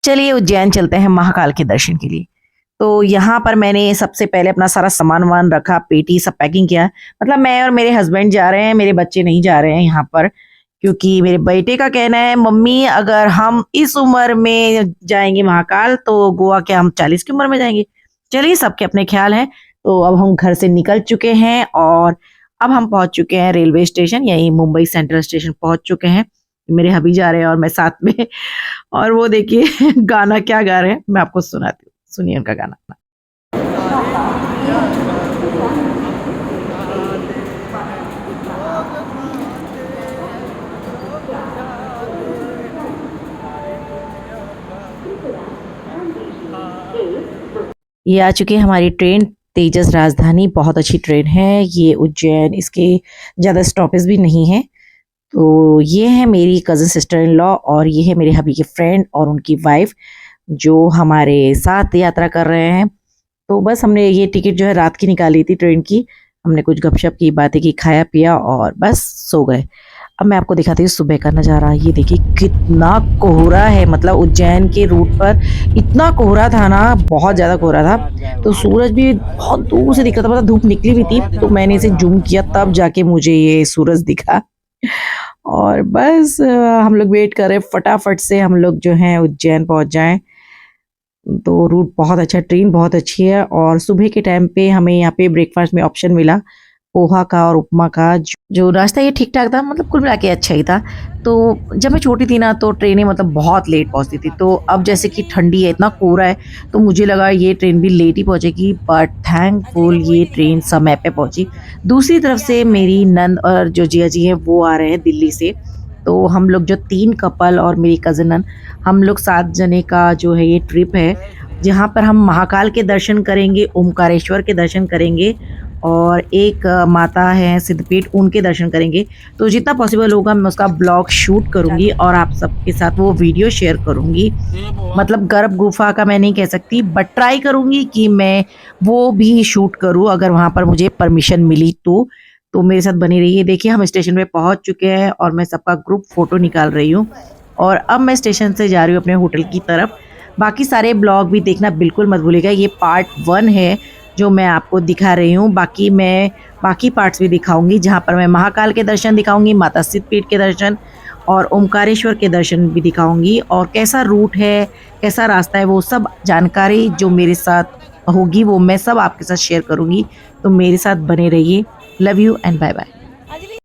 चलिए उज्जैन चलते हैं महाकाल के दर्शन के लिए। तो यहाँ पर मैंने सबसे पहले अपना सारा सामान-वामान रखा, पेटी सब पैकिंग किया। मतलब मैं और मेरे हस्बैंड जा रहे हैं, मेरे बच्चे नहीं जा रहे हैं यहाँ पर, क्योंकि मेरे बेटे का कहना है, मम्मी अगर हम इस उम्र में जाएँगे महाकाल तो गोवा क्या हम 40 की उम्र में जाएँगे? चलिए सबके अपने ख्याल हैं। तो अब हम घर से निकल चुके हैं और अब हम पहुँच चुके हैं रेलवे स्टेशन, यहीं मुंबई सेंट्रल स्टेशन पहुँच चुके हैं। मेरे हबी जा रहे हैं और मैं साथ में। और वो देखिए गाना क्या गा रहे हैं, मैं आपको सुनाती हूँ। सुनिए उनका गाना। ये आ चुकी है हमारी ट्रेन तेजस राजधानी, बहुत अच्छी ट्रेन है ये उज्जैन, इसके ज़्यादा स्टॉपेज भी नहीं है। तो ये है मेरी कज़न सिस्टर इन लॉ और ये है मेरे हबी के फ्रेंड और उनकी वाइफ जो हमारे साथ यात्रा कर रहे हैं। तो बस हमने ये टिकट जो है रात की निकाली थी ट्रेन की, हमने कुछ गपशप की, बातें की, खाया पिया और बस सो गए। अब मैं आपको दिखाती हूँ सुबह का नज़ारा। ये देखिए कितना कोहरा है, मतलब उज्जैन के रूट पर इतना कोहरा था ना, बहुत ज़्यादा कोहरा था। तो सूरज भी बहुत दूर से दिख रहा था, मतलब धूप निकली भी थी, तो मैंने इसे जूम किया तब जाके मुझे ये सूरज दिखा। और बस हम लोग वेट कर रहे हैं फटाफट से हम लोग जो हैं उज्जैन पहुंच जाएं। तो रूट बहुत अच्छा, ट्रेन बहुत अच्छी है और सुबह के टाइम पे हमें यहाँ पे ब्रेकफास्ट में ऑप्शन मिला पोहा का और उपमा का। जो नाश्ता ये ठीक ठाक था, मतलब कुल मिला के अच्छा ही था। तो जब मैं छोटी थी ना तो ट्रेनें मतलब बहुत लेट पहुंचती थी, तो अब जैसे कि ठंडी है, इतना कोहरा है, तो मुझे लगा ये ट्रेन भी लेट ही पहुंचेगी, बट थैंकफुल ये ट्रेन समय पे पहुंची। दूसरी तरफ से मेरी नंद और जो जिया जी हैं वो आ रहे हैं दिल्ली से। तो हम लोग जो 3 कपल और मेरी कज़न नंद, हम लोग 7 जने का जो है ये ट्रिप है, जहाँ पर हम महाकाल के दर्शन करेंगे, ओमकारेश्वर के दर्शन करेंगे और एक माता है सिद्धपीठ, उनके दर्शन करेंगे। तो जितना पॉसिबल होगा मैं उसका ब्लॉग शूट करूँगी और आप सबके साथ वो वीडियो शेयर करूँगी। मतलब गर्भ गुफा का मैं नहीं कह सकती, बट ट्राई करूँगी कि मैं वो भी शूट करूँ अगर वहाँ पर मुझे परमिशन मिली तो। तो मेरे साथ बनी रहिए। देखिए हम स्टेशन पे पहुँच चुके हैं और मैं सबका ग्रुप फ़ोटो निकाल रही हूँ और अब मैं स्टेशन से जा रही हूँ अपने होटल की तरफ। बाकी सारे ब्लॉग भी देखना बिल्कुल मत भूलिएगा। ये पार्ट 1 है जो मैं आपको दिखा रही हूँ। बाकी मैं बाकी पार्ट्स भी दिखाऊंगी, जहाँ पर मैं महाकाल के दर्शन दिखाऊंगी, माता सिद्धपीठ के दर्शन और ओमकारेश्वर के दर्शन भी दिखाऊंगी, और कैसा रूट है, कैसा रास्ता है, वो सब जानकारी जो मेरे साथ होगी वो मैं सब आपके साथ शेयर करूँगी। तो मेरे साथ बने रहिए। Love you and bye bye.